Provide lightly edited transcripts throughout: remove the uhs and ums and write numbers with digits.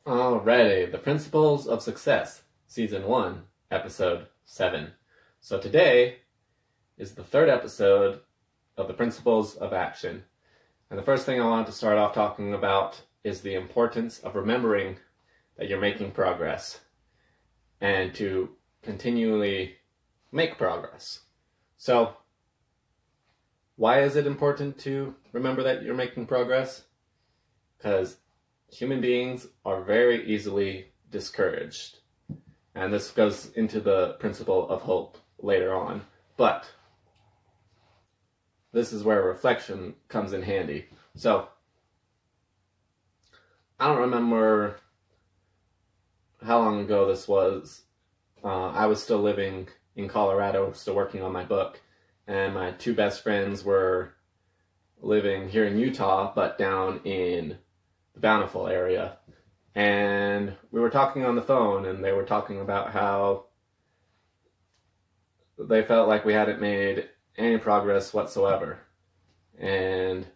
Alrighty, The Principles of Success, Season 1, Episode 7. So today is the third episode of The Principles of Action. And the first thing I want to start off talking about is the importance of remembering that you're making progress and to continually make progress. So, why is it important to remember that you're making progress? Because human beings are very easily discouraged. And this goes into the principle of hope later on. But this is where reflection comes in handy. So, I don't remember how long ago this was. I was still living in Colorado, still working on my book. And my two best friends were living here in Utah, but down in the Bountiful area. And we were talking on the phone, and they were talking about how they felt like we hadn't made any progress whatsoever. And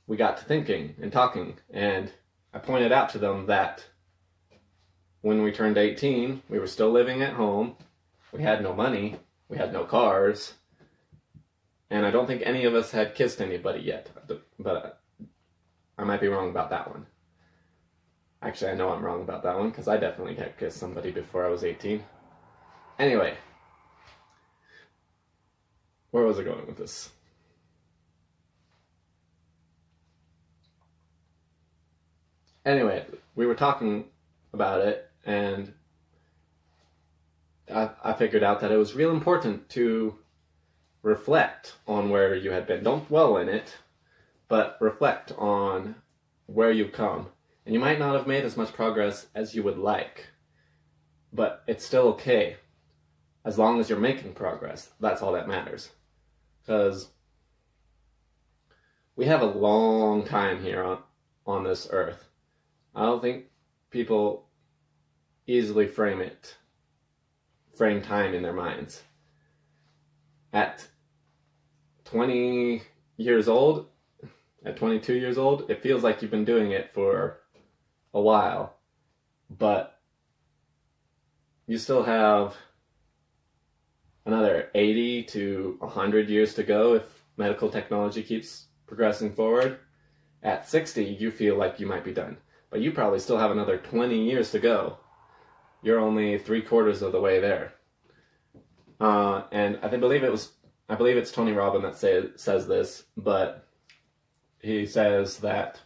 we got to thinking and talking, and I pointed out to them that when we turned 18, we were still living at home, we had no money, we had no cars, and I don't think any of us had kissed anybody yet, but I might be wrong about that one. Actually, I know I'm wrong about that one, because I definitely had kissed somebody before I was 18. Anyway, where was I going with this? Anyway, we were talking about it, and I figured out that it was real important to reflect on where you had been. Don't dwell in it, but reflect on where you've come. And you might not have made as much progress as you would like, but it's still okay. As long as you're making progress, that's all that matters. Because we have a long time here on this earth. I don't think people easily frame time in their minds. At 20 years old, at 22 years old, it feels like you've been doing it for a while, but you still have another 80 to 100 years to go if medical technology keeps progressing forward. At 60, you feel like you might be done, but you probably still have another 20 years to go. You're only 3/4 of the way there. And I believe it's Tony Robbins that says this, but he says that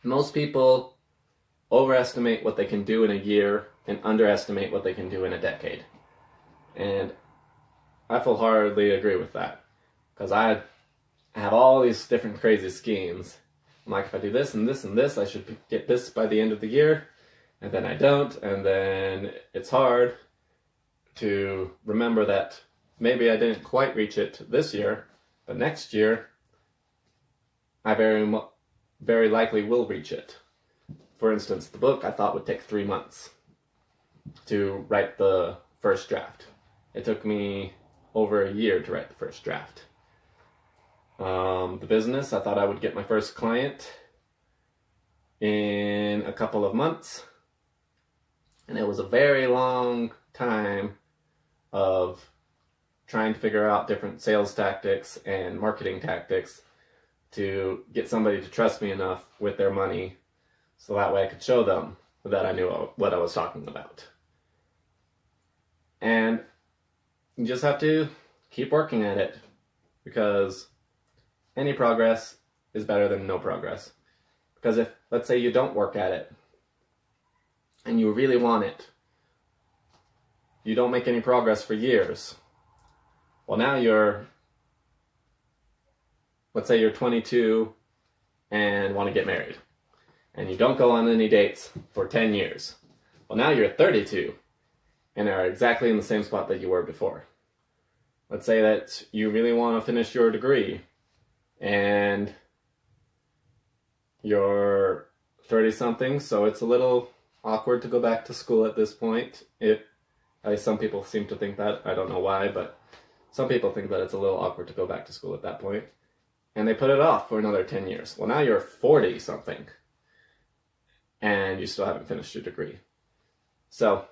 most people overestimate what they can do in a year and underestimate what they can do in a decade. And I full-heartedly agree with that, because I have all these different crazy schemes. I'm like, if I do this and this and this, I should get this by the end of the year, and then I don't, and then it's hard to remember that maybe I didn't quite reach it this year, but next year I very likely will reach it. For instance, the book I thought would take 3 months to write the first draft. It took me over a year to write the first draft. The business, I thought I would get my first client in a couple of months. And it was a very long time of trying to figure out different sales tactics and marketing tactics to get somebody to trust me enough with their money so that way I could show them that I knew what I was talking about. And you just have to keep working at it, because any progress is better than no progress. Because if, let's say, you don't work at it and you really want it, you don't make any progress for years. Well, now let's say you're 22 and want to get married, and you don't go on any dates for 10 years. Well, now you're 32 and are exactly in the same spot that you were before. Let's say that you really want to finish your degree, and you're 30-something, so it's a little awkward to go back to school at this point. At least some people seem to think that. I don't know why, but some people think that it's a little awkward to go back to school at that point. And they put it off for another 10 years. Well, now you're 40-something. and you still haven't finished your degree. So,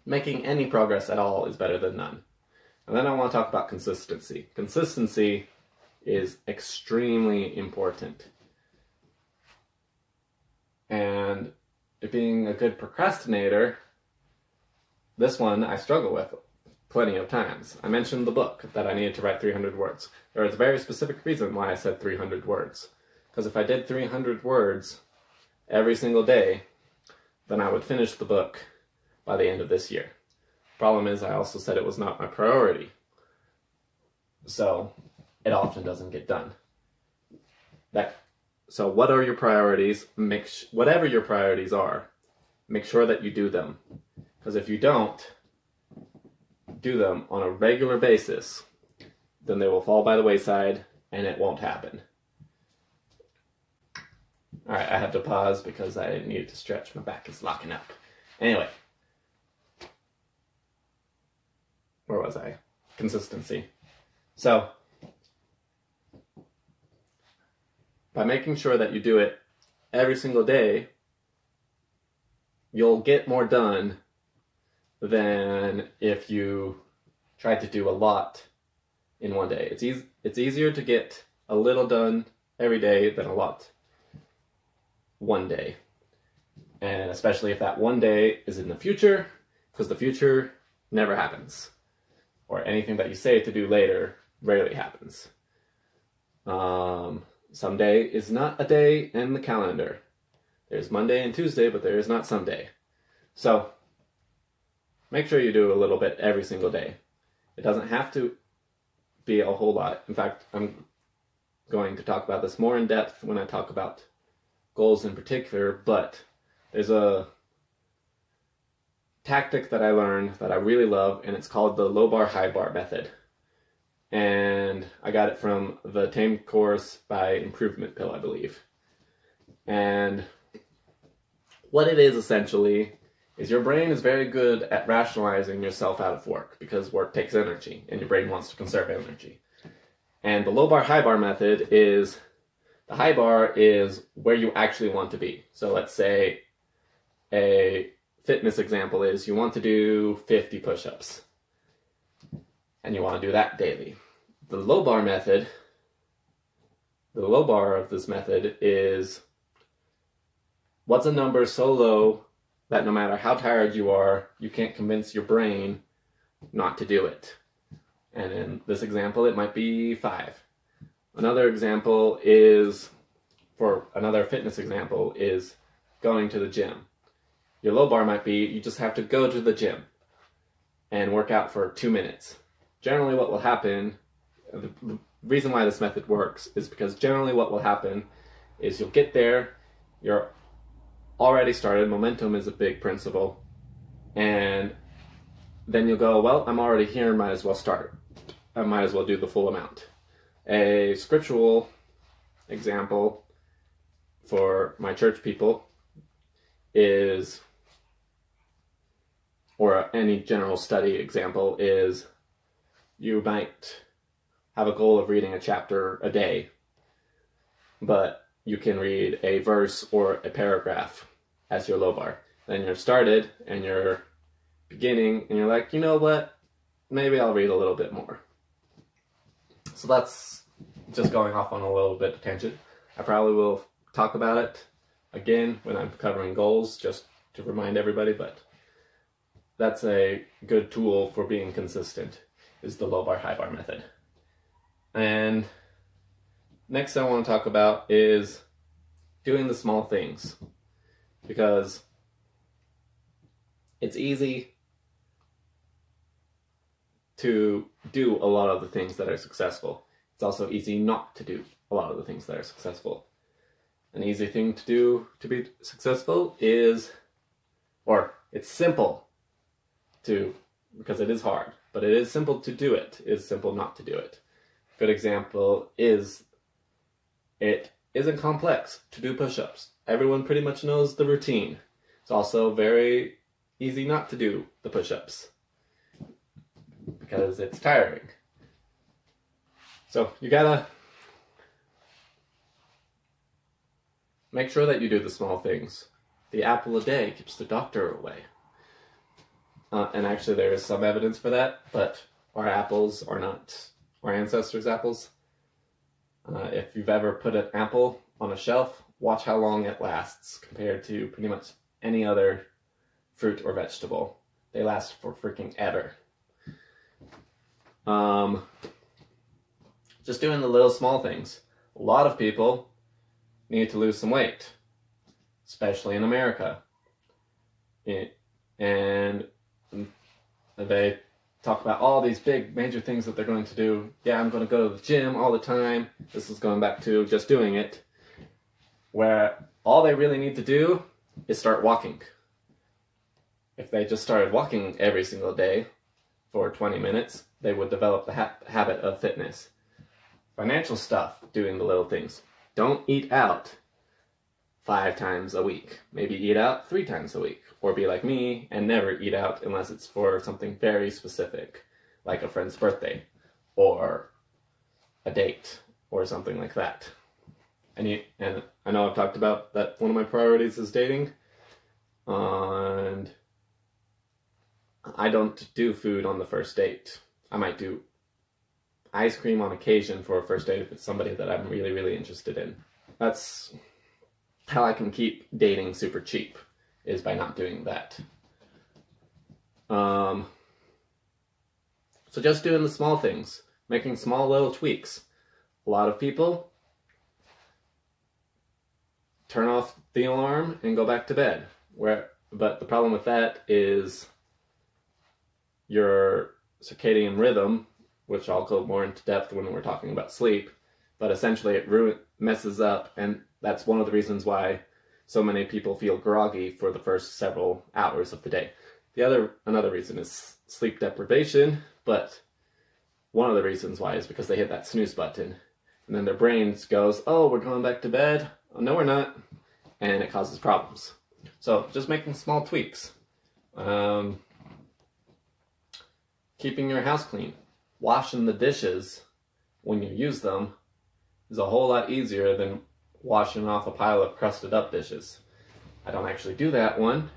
making any progress at all is better than none. And then I want to talk about consistency. Consistency is extremely important. And being a good procrastinator, this one I struggle with plenty of times. I mentioned the book that I needed to write 300 words. There was a very specific reason why I said 300 words. Because if I did 300 words every single day, then I would finish the book by the end of this year. Problem is, I also said it was not my priority. So, it often doesn't get done. So what are your priorities? Whatever your priorities are, make sure that you do them. Because if you don't do them on a regular basis, then they will fall by the wayside and it won't happen. Alright, I had to pause because I needed to stretch. My back is locking up. Anyway. Where was I? Consistency. So, by making sure that you do it every single day, you'll get more done than if you try to do a lot in one day. It's easier to get a little done every day than a lot one day. And especially if that one day is in the future, because the future never happens. Or anything that you say to do later rarely happens. Someday is not a day in the calendar. There's Monday and Tuesday, but there is not Sunday. So, make sure you do a little bit every single day. It doesn't have to be a whole lot. In fact, I'm going to talk about this more in depth when I talk about goals in particular, but there's a tactic that I learned that I really love, and it's called the low bar, high bar method. And I got it from the Tame course by Improvement Pill, I believe. And what it is essentially is your brain is very good at rationalizing yourself out of work because work takes energy and your brain wants to conserve energy. And the low bar, high bar method is, the high bar is where you actually want to be. So let's say a fitness example is you want to do 50 push-ups. And you want to do that daily. The low bar method, the low bar of this method is what's a number so low that no matter how tired you are, you can't convince your brain not to do it. And in this example, it might be 5. Another example is, for another fitness example, is going to the gym. Your low bar might be you just have to go to the gym and work out for 2 minutes. Generally what will happen, the reason why this method works is because generally what will happen is you'll get there, you're already started, momentum is a big principle, and then you'll go, well, I'm already here, might as well start. I might as well do the full amount. A scriptural example for my church people is, or any general study example is, you might have a goal of reading a chapter a day, but you can read a verse or a paragraph as your low bar. Then you're started and you're beginning and you're like, you know what, maybe I'll read a little bit more. So that's just going off on a little bit of tangent. I probably will talk about it again when I'm covering goals, just to remind everybody, but that's a good tool for being consistent, is the low bar, high bar method. And next I want to talk about is doing the small things, because it's easy to do a lot of the things that are successful. It's also easy not to do a lot of the things that are successful. An easy thing to do to be successful is, or it's simple to, because it is hard, but it is simple to do it. It's simple not to do it. Good example is, it isn't complex to do push-ups. Everyone pretty much knows the routine. It's also very easy not to do the push-ups because it's tiring. So you gotta make sure that you do the small things. The apple a day keeps the doctor away. And actually there is some evidence for that, but our apples are not our ancestors' apples. If you've ever put an apple on a shelf, watch how long it lasts compared to pretty much any other fruit or vegetable. They last for freaking ever. Just doing the little small things. A lot of people need to lose some weight, especially in America. And they talk about all these big major things that they're going to do. Yeah, I'm going to go to the gym all the time. This is going back to just doing it. Where all they really need to do is start walking. If they just started walking every single day for 20 minutes, they would develop the habit of fitness. Financial stuff, doing the little things. Don't eat out 5 times a week. Maybe eat out 3 times a week. Or be like me and never eat out unless it's for something very specific, like a friend's birthday, or a date, or something like that. And I know I've talked about that one of my priorities is dating, and I don't do food on the first date. I might do ice cream on occasion for a first date if it's somebody that I'm really, really interested in. That's how I can keep dating super cheap, is by not doing that. So just doing the small things, making small little tweaks. A lot of people turn off the alarm and go back to bed. But the problem with that is your circadian rhythm, which I'll go more into depth when we're talking about sleep, but essentially it messes up, and that's one of the reasons why so many people feel groggy for the first several hours of the day. Another reason is sleep deprivation, but one of the reasons why is because they hit that snooze button, and then their brains goes, oh, we're going back to bed. Oh, no, we're not. And it causes problems. So just making small tweaks. Keeping your house clean. Washing the dishes when you use them is a whole lot easier than washing off a pile of crusted up dishes. I don't actually do that one,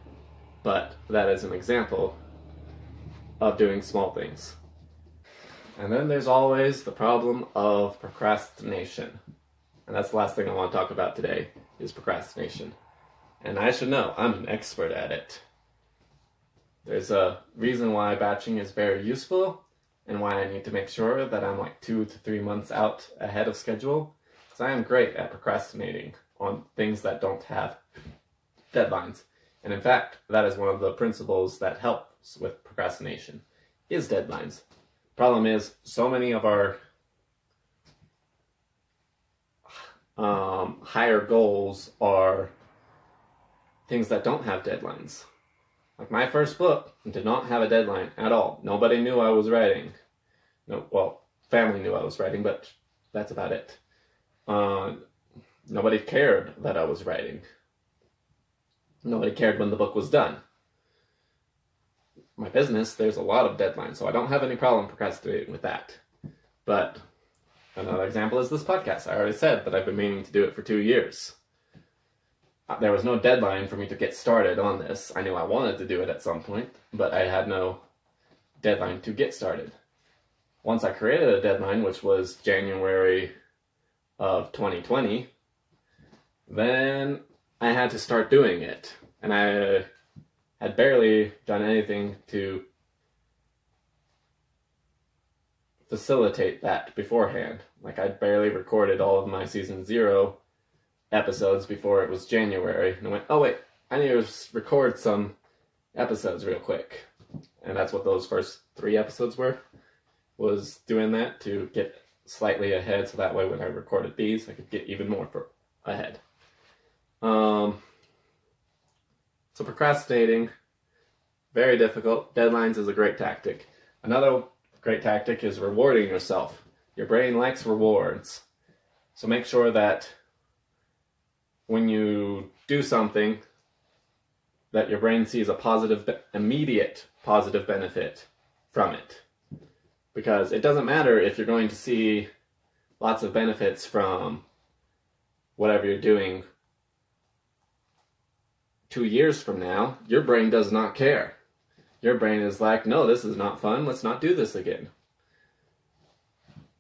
but that is an example of doing small things. And then there's always the problem of procrastination. And that's the last thing I want to talk about today, is procrastination. And I should know, I'm an expert at it. There's a reason why batching is very useful, and why I need to make sure that I'm like 2 to 3 months out ahead of schedule. Because I am great at procrastinating on things that don't have deadlines. And in fact, that is one of the principles that helps with procrastination, is deadlines. Problem is, so many of our higher goals are things that don't have deadlines. Like my first book did not have a deadline at all. Nobody knew I was writing. No, well, family knew I was writing, but that's about it. Nobody cared that I was writing. Nobody cared when the book was done. My business, there's a lot of deadlines, so I don't have any problem procrastinating with that. But another example is this podcast. I already said that I've been meaning to do it for 2 years. There was no deadline for me to get started on this. I knew I wanted to do it at some point, but I had no deadline to get started. Once I created a deadline, which was January of 2020, then I had to start doing it. And I had barely done anything to facilitate that beforehand. Like, I'd barely recorded all of my season 0 episodes before it was January, and I went, oh wait, I need to record some episodes real quick. And that's what those first 3 episodes were, was doing that to get slightly ahead, so that way when I recorded these, I could get even more ahead. So procrastinating, very difficult. Deadlines is a great tactic. Another great tactic is rewarding yourself. Your brain likes rewards. So make sure that when you do something, that your brain sees a positive, immediate positive benefit from it. Because it doesn't matter if you're going to see lots of benefits from whatever you're doing 2 years from now, your brain does not care. Your brain is like, no, this is not fun. Let's not do this again.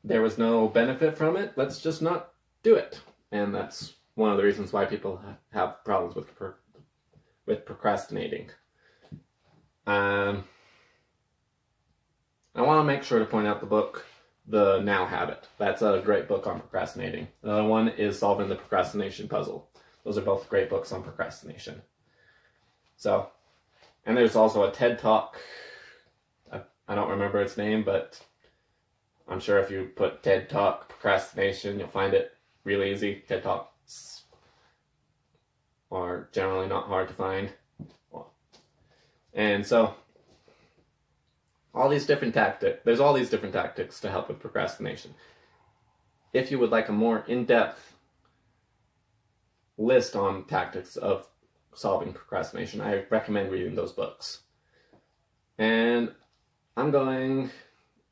There was no benefit from it. Let's just not do it. And that's one of the reasons why people have problems with procrastinating. I want to make sure to point out the book, The Now Habit. That's a great book on procrastinating. Another one is Solving the Procrastination Puzzle. Those are both great books on procrastination. So, and there's also a TED Talk. I don't remember its name, but I'm sure if you put TED Talk procrastination, you'll find it really easy. TED Talks are generally not hard to find. And so, there's all these different tactics to help with procrastination. If you would like a more in-depth list on tactics of solving procrastination, I recommend reading those books. And I'm going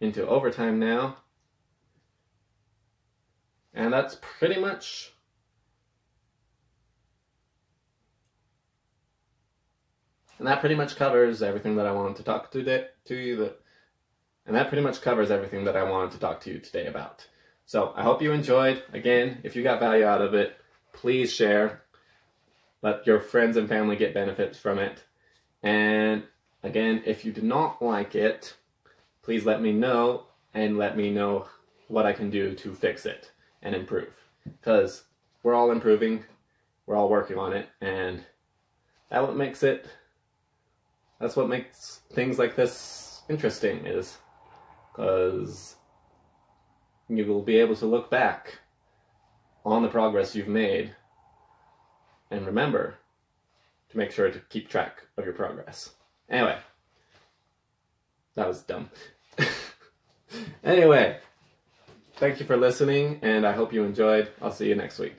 into overtime now. And that's pretty much that pretty much covers everything that I wanted to talk to you today about. So I hope you enjoyed. Again, if you got value out of it, please share. Let your friends and family get benefits from it. And again, if you did not like it, please let me know, and let me know what I can do to fix it and improve. Because we're all improving, we're all working on it, and that's what makes things like this interesting, is because you will be able to look back on the progress you've made and remember to make sure to keep track of your progress. Anyway, that was dumb. Anyway, thank you for listening, and I hope you enjoyed. I'll see you next week.